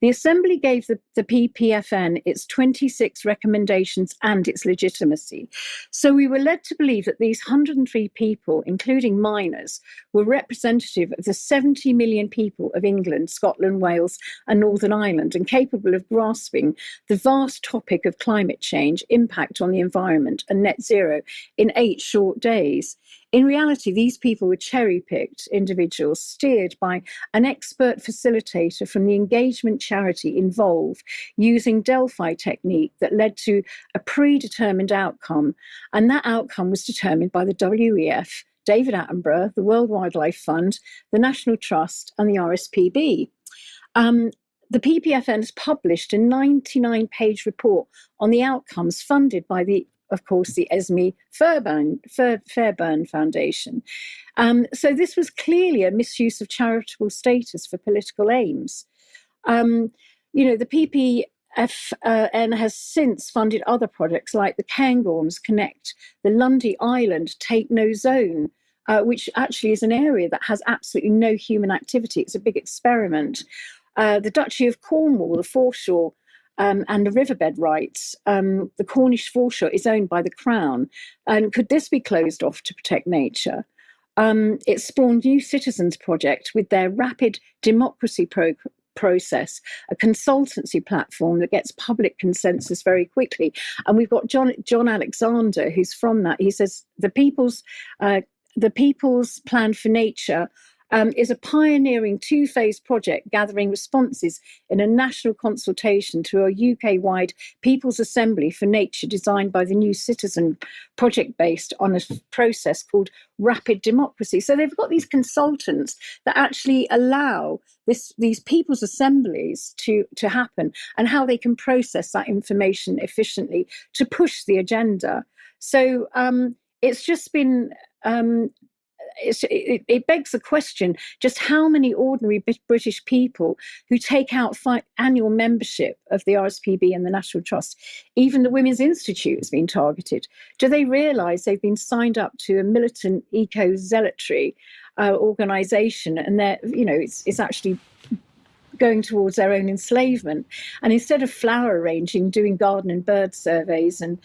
The Assembly gave the PPFN its 26 recommendations and its legitimacy. So we were led to believe that these 103 people, including minors, were representative of the 70 million people of England, Scotland, Wales, and Northern Ireland, and capable of grasping the vast topic of climate change, impact on the environment, and net zero in 8 short days. In reality, these people were cherry-picked individuals steered by an expert facilitator from the engagement charity involved, using Delphi technique that led to a predetermined outcome. And that outcome was determined by the WEF, David Attenborough, the World Wildlife Fund, the National Trust, and the RSPB. The PPFN has published a 99-page report on the outcomes funded by the Esme Fairbairn Foundation. So this was clearly a misuse of charitable status for political aims. The PPFN has since funded other projects like the Cairngorms Connect, the Lundy Island Take No Zone, which actually is an area that has absolutely no human activity. It's a big experiment. The Duchy of Cornwall, the foreshore, and the riverbed rights. The Cornish foreshore is owned by the Crown. And could this be closed off to protect nature? It spawned New Citizens Project with their rapid democracy process, a consultancy platform that gets public consensus very quickly. And we've got John Alexander, who's from that. He says the People's Plan for Nature is a pioneering 2-phase project gathering responses in a national consultation to a UK-wide People's Assembly for Nature designed by the New Citizen Project based on a process called rapid democracy. So they've got these consultants that actually allow these people's assemblies to happen, and how they can process that information efficiently to push the agenda. So it's just been it begs the question, just how many ordinary British people who take out annual membership of the RSPB and the National Trust, even the Women's Institute has been targeted. Do they realise they've been signed up to a militant eco-zealotry organisation, and it's actually going towards their own enslavement? And instead of flower arranging, doing garden and bird surveys and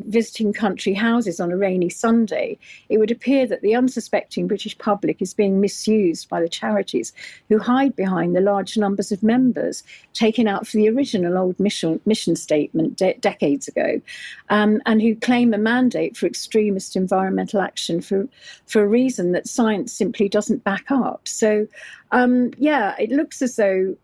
visiting country houses on a rainy Sunday, it would appear that the unsuspecting British public is being misused by the charities who hide behind the large numbers of members taken out for the original old mission statement decades ago, and who claim a mandate for extremist environmental action for a reason that science simply doesn't back up. So, it looks as though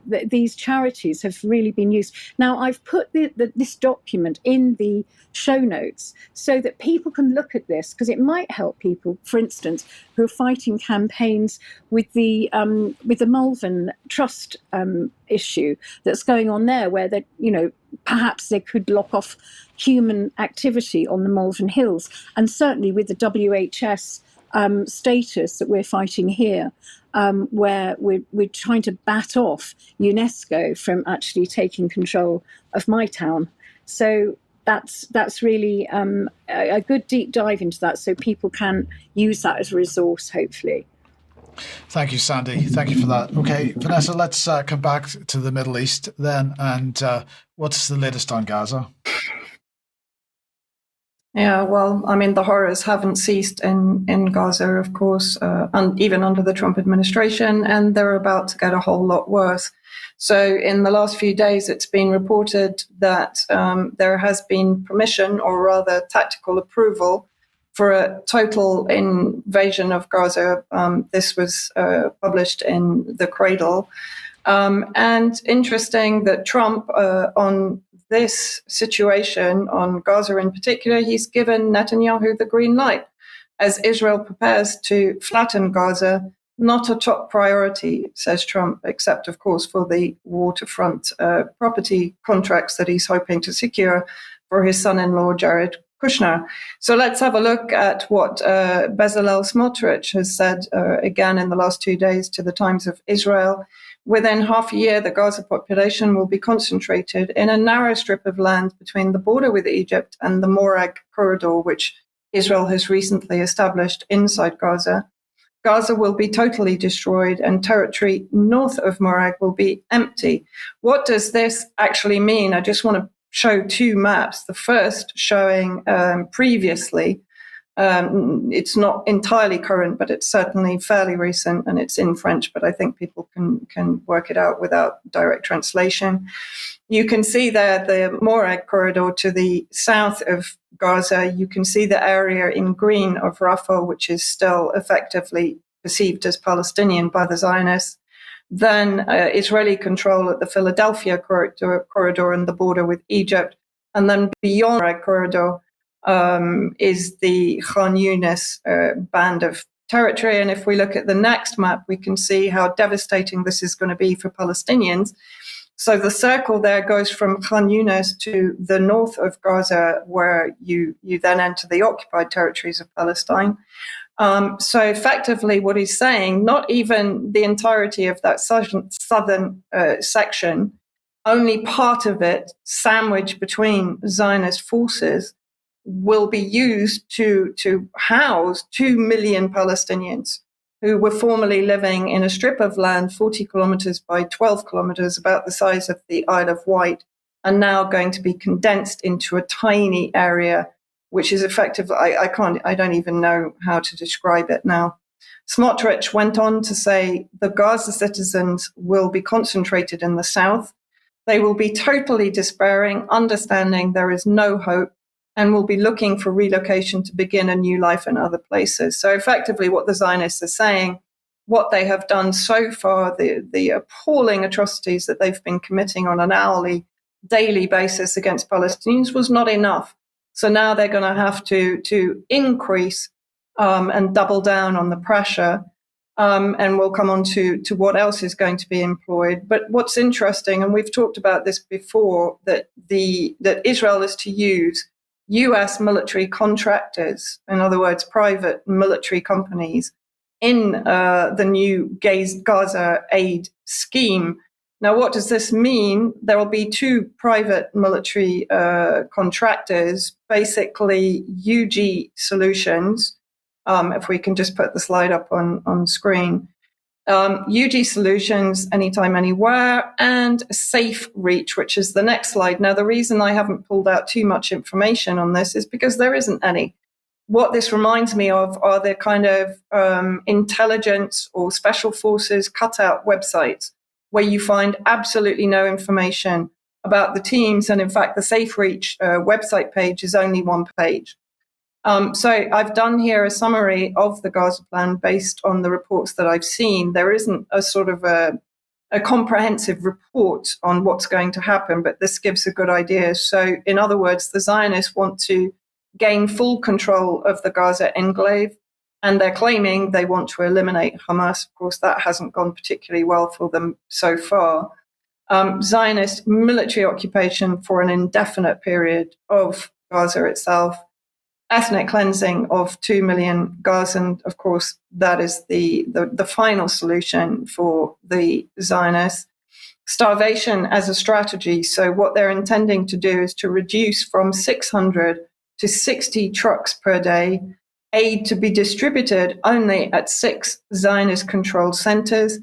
these charities have really been used. Now, I've put this document in the show notes so that people can look at this, because it might help people, for instance, who are fighting campaigns with the Malvern Trust issue that's going on there, where perhaps they could lock off human activity on the Malvern Hills, and certainly with the WHS status that we're fighting here, where we're trying to bat off UNESCO from actually taking control of my town. So that's really a good deep dive into that, so people can use that as a resource, hopefully. Thank you, Sandi. Thank you for that. Okay, Vanessa, let's come back to the Middle East then. And what's the latest on Gaza? Yeah, well, I mean, the horrors haven't ceased in Gaza, of course, and even under the Trump administration, and they're about to get a whole lot worse. So in the last few days, it's been reported that there has been permission, or rather tactical approval, for a total invasion of Gaza. This was published in The Cradle. And interesting that Trump, on this situation, on Gaza in particular, he's given Netanyahu the green light. As Israel prepares to flatten Gaza, not a top priority, says Trump, except, of course, for the waterfront property contracts that he's hoping to secure for his son-in-law, Jared Kushner. So let's have a look at what Bezalel Smotrich has said again in the last 2 days to the Times of Israel. Within half a year, the Gaza population will be concentrated in a narrow strip of land between the border with Egypt and the Morag corridor, which Israel has recently established inside Gaza. Gaza will be totally destroyed and territory north of Morag will be empty. What does this actually mean? I just want to show two maps. The first showing previously. It's not entirely current, but it's certainly fairly recent, and it's in French, but I think people can work it out without direct translation. You can see there the Morag corridor to the south of Gaza. You can see the area in green of Rafah, which is still effectively perceived as Palestinian by the Zionists. Then Israeli control at the Philadelphia corridor and the border with Egypt. And then beyond the Morag corridor, is the Khan Yunis band of territory. And if we look at the next map, we can see how devastating this is going to be for Palestinians. So the circle there goes from Khan Yunis to the north of Gaza, where you then enter the occupied territories of Palestine. So effectively what he's saying, not even the entirety of that southern section, only part of it sandwiched between Zionist forces, will be used to house 2 million Palestinians who were formerly living in a strip of land 40 kilometers by 12 kilometers, about the size of the Isle of Wight, are now going to be condensed into a tiny area, which is effective. I don't even know how to describe it now. Smotrich went on to say the Gaza citizens will be concentrated in the south. They will be totally despairing, understanding there is no hope, and will be looking for relocation to begin a new life in other places. So effectively what the Zionists are saying, what they have done so far, the appalling atrocities that they've been committing on an hourly, daily basis against Palestinians was not enough. So now they're going to have to increase and double down on the pressure. And we'll come on to what else is going to be employed. But what's interesting, and we've talked about this before, that Israel is to use US military contractors, in other words, private military companies, in the new Gaza aid scheme. Now, what does this mean? There will be two private military contractors, basically UG Solutions. If we can just put the slide up on screen. UG Solutions, Anytime, Anywhere, and Safe Reach, which is the next slide. Now, the reason I haven't pulled out too much information on this is because there isn't any. What this reminds me of are the kind of intelligence or special forces cutout websites where you find absolutely no information about the teams. And in fact, the Safe Reach website page is only one page. So I've done here a summary of the Gaza plan based on the reports that I've seen. There isn't a sort of a comprehensive report on what's going to happen, but this gives a good idea. So in other words, the Zionists want to gain full control of the Gaza enclave, and they're claiming they want to eliminate Hamas. Of course, that hasn't gone particularly well for them so far. Zionist military occupation for an indefinite period of Gaza itself. Ethnic cleansing of 2 million Gazans. Of course, that is the final solution for the Zionists. Starvation as a strategy. So what they're intending to do is to reduce from 600 to 60 trucks per day, aid to be distributed only at 6 Zionist-controlled centers.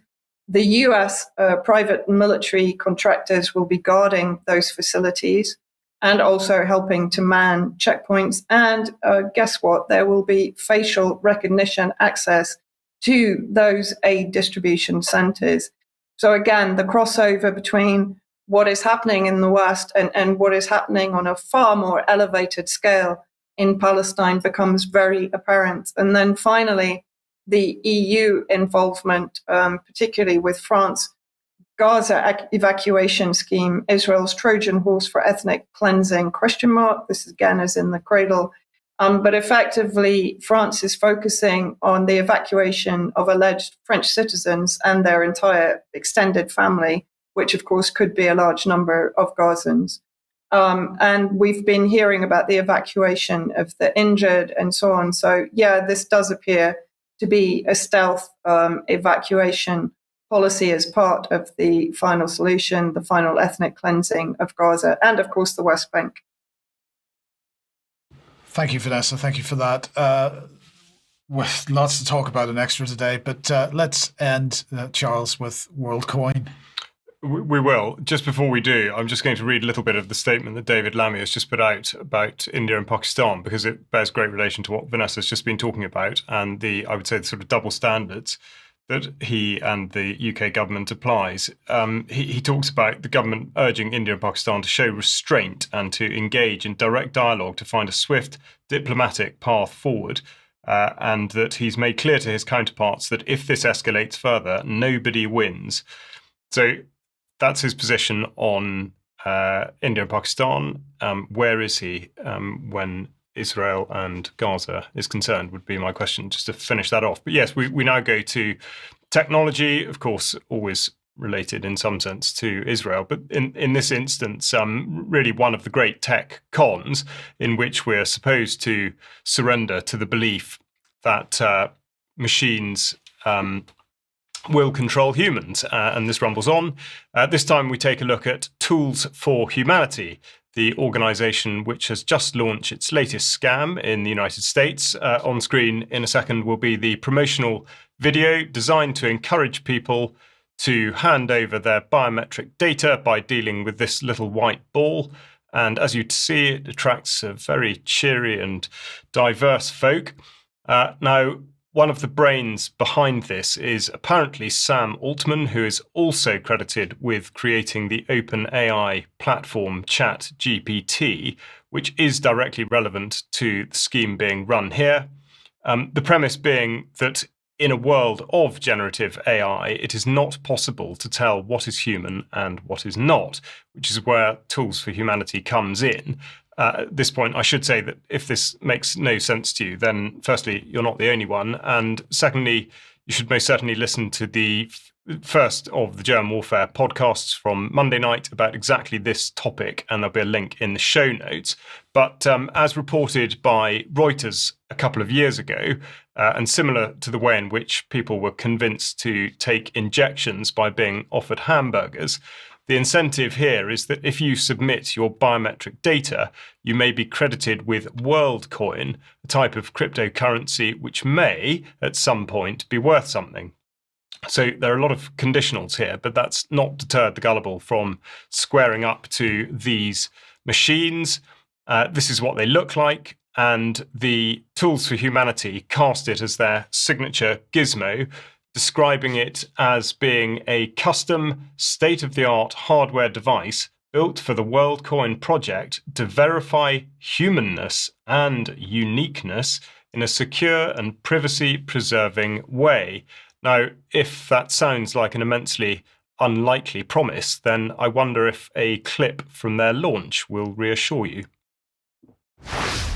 The US private military contractors will be guarding those facilities and also helping to man checkpoints. And guess what? There will be facial recognition access to those aid distribution centers. So again, the crossover between what is happening in the West and what is happening on a far more elevated scale in Palestine becomes very apparent. And then finally, the EU involvement, particularly with France, Gaza evacuation scheme, Israel's Trojan horse for ethnic cleansing, ? This again is in the cradle. But effectively, France is focusing on the evacuation of alleged French citizens and their entire extended family, which of course could be a large number of Gazans. And we've been hearing about the evacuation of the injured and so on. So yeah, this does appear to be a stealth evacuation policy as part of the final solution, the final ethnic cleansing of Gaza, and of course the West Bank. Thank you, Vanessa. Thank you for that. With lots to talk about in Extra today, but let's end, Charles, with WorldCoin. We will. Just before we do, I'm just going to read a little bit of the statement that David Lammy has just put out about India and Pakistan, because it bears great relation to what Vanessa's just been talking about and I would say, the sort of double standards that he and the UK government applies. He talks about the government urging India and Pakistan to show restraint and to engage in direct dialogue to find a swift diplomatic path forward, and that he's made clear to his counterparts that if this escalates further, nobody wins. So that's his position on India and Pakistan. Where is he when Israel and Gaza is concerned, would be my question, just to finish that off. But yes, we now go to technology, of course, always related in some sense to Israel. But in this instance, really one of the great tech cons in which we're supposed to surrender to the belief that machines will control humans. And this rumbles on. This time we take a look at Tools for Humanity, the organization which has just launched its latest scam in the United States. On screen in a second will be the promotional video designed to encourage people to hand over their biometric data by dealing with this little white ball. And as you see, it attracts a very cheery and diverse folk. Now, one of the brains behind this is apparently Sam Altman, who is also credited with creating the OpenAI platform ChatGPT, which is directly relevant to the scheme being run here. The premise being that in a world of generative AI, it is not possible to tell what is human and what is not, which is where Tools for Humanity comes in. At this point, I should say that if this makes no sense to you, then firstly, you're not the only one. And secondly, you should most certainly listen to the first of the Germ Warfare podcasts from Monday night about exactly this topic, and there'll be a link in the show notes. But as reported by Reuters a couple of years ago, and similar to the way in which people were convinced to take injections by being offered hamburgers, the incentive here is that if you submit your biometric data, you may be credited with WorldCoin, a type of cryptocurrency which may, at some point, be worth something. So there are a lot of conditionals here, but that's not deterred the gullible from squaring up to these machines. This is what they look like, and the Tools for Humanity cast it as their signature gizmo, describing it as being a custom, state-of-the-art hardware device built for the WorldCoin project to verify humanness and uniqueness in a secure and privacy-preserving way. Now, if that sounds like an immensely unlikely promise, then I wonder if a clip from their launch will reassure you.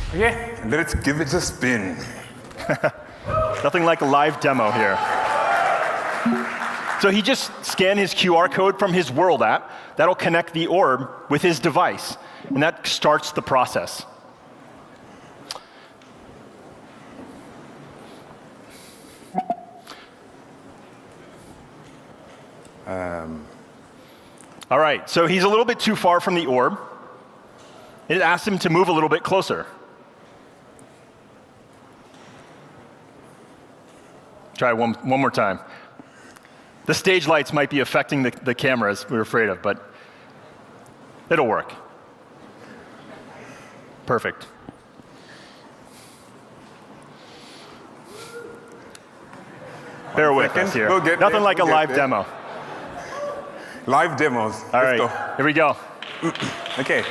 Okay, let's give it a spin. Nothing like a live demo here. So he just scanned his QR code from his World app. That'll connect the orb with his device, and that starts the process. All right, so he's a little bit too far from the orb. It asks him to move a little bit closer. Try one more time. The stage lights might be affecting the cameras we were afraid of, but it'll work. Perfect. Bear with us here. Nothing like a live demo. Live demos. All Let's right, go. here we go. Okay.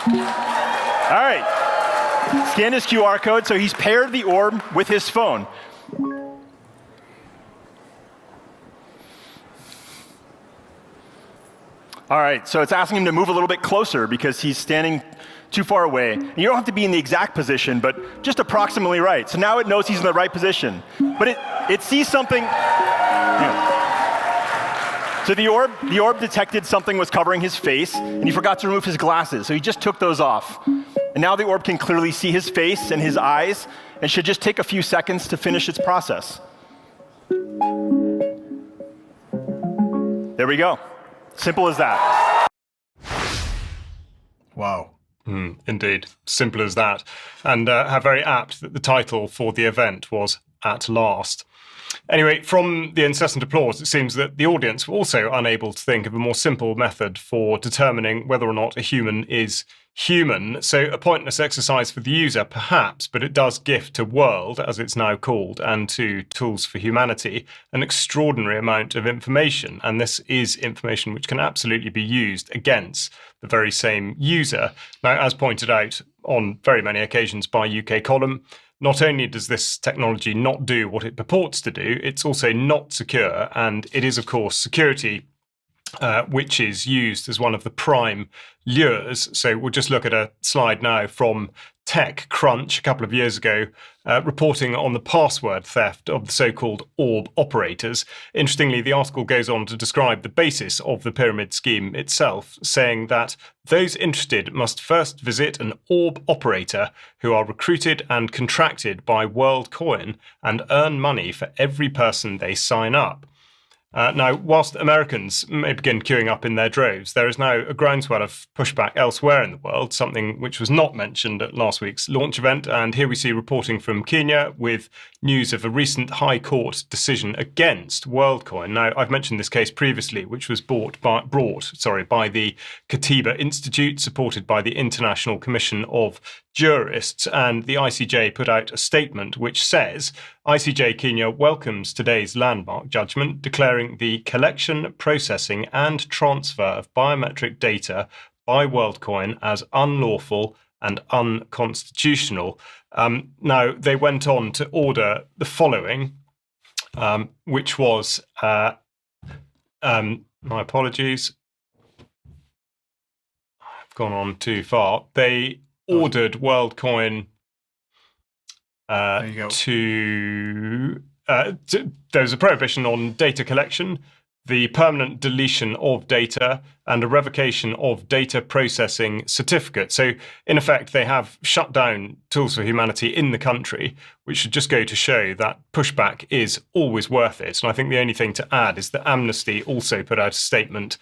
All right. Scan his QR code, so he's paired the orb with his phone. All right, so it's asking him to move a little bit closer because he's standing too far away. And you don't have to be in the exact position, but just approximately right. So now it knows he's in the right position. But it sees something. Yeah. So the orb detected something was covering his face, and he forgot to remove his glasses. So he just took those off. And now the orb can clearly see his face and his eyes, and should just take a few seconds to finish its process. There we go. Simple as that. Wow. Indeed, simple as that. And how very apt that the title for the event was At Last. Anyway, from the incessant applause, it seems that the audience were also unable to think of a more simple method for determining whether or not a human is human. So a pointless exercise for the user, perhaps, but it does gift to World, as it's now called, and to Tools for Humanity, an extraordinary amount of information. And this is information which can absolutely be used against the very same user. Now, as pointed out on very many occasions by UK Column, not only does this technology not do what it purports to do, it's also not secure. And it is, of course, security which is used as one of the prime lures. So we'll just look at a slide now from TechCrunch a couple of years ago, reporting on the password theft of the so-called orb operators. Interestingly, the article goes on to describe the basis of the pyramid scheme itself, saying that those interested must first visit an orb operator who are recruited and contracted by WorldCoin and earn money for every person they sign up. Now, whilst Americans may begin queuing up in their droves, there is now a groundswell of pushback elsewhere in the world, something which was not mentioned at last week's launch event. And here we see reporting from Kenya with news of a recent High Court decision against WorldCoin. Now, I've mentioned this case previously, which was brought by the Katiba Institute, supported by the International Commission of Jurists, and the ICJ put out a statement which says ICJ Kenya welcomes today's landmark judgment declaring the collection, processing and transfer of biometric data by WorldCoin as unlawful and unconstitutional. Now, they went on to order the following, which was, my apologies, I've gone on too far. They ordered WorldCoin there's a prohibition on data collection, the permanent deletion of data, and a revocation of data processing certificate. So, in effect, they have shut down Tools for Humanity in the country, which should just go to show that pushback is always worth it. And I think the only thing to add is that Amnesty also put out a statement,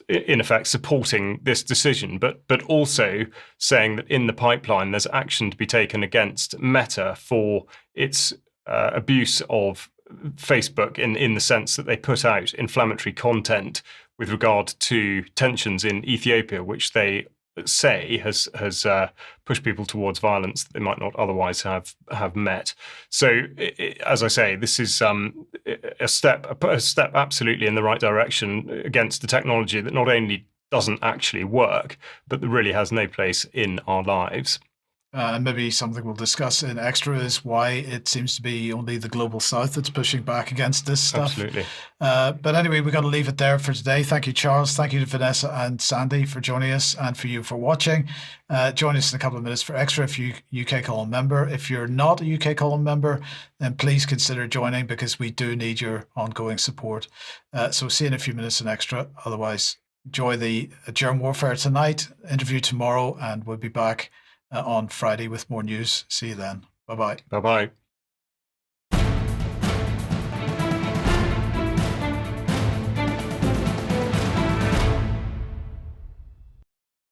in effect, supporting this decision, but also saying that in the pipeline there's action to be taken against Meta for its abuse of Facebook in the sense that they put out inflammatory content with regard to tensions in Ethiopia, which they say has pushed people towards violence that they might not otherwise have met. So, as I say, this is a step absolutely in the right direction against the technology that not only doesn't actually work, but that really has no place in our lives. And maybe something we'll discuss in extra is why it seems to be only the global south that's pushing back against this stuff. Absolutely. But anyway, we're going to leave it there for today. Thank you, Charles. Thank you to Vanessa and Sandi for joining us, and for you for watching. Join us in a couple of minutes for extra if you're a UK Column member. If you're not a UK Column member, then please consider joining, because we do need your ongoing support. So see you in a few minutes in extra. Otherwise, enjoy the germ warfare tonight, interview tomorrow, and we'll be back on Friday with more news. See you then. Bye-bye. Bye-bye.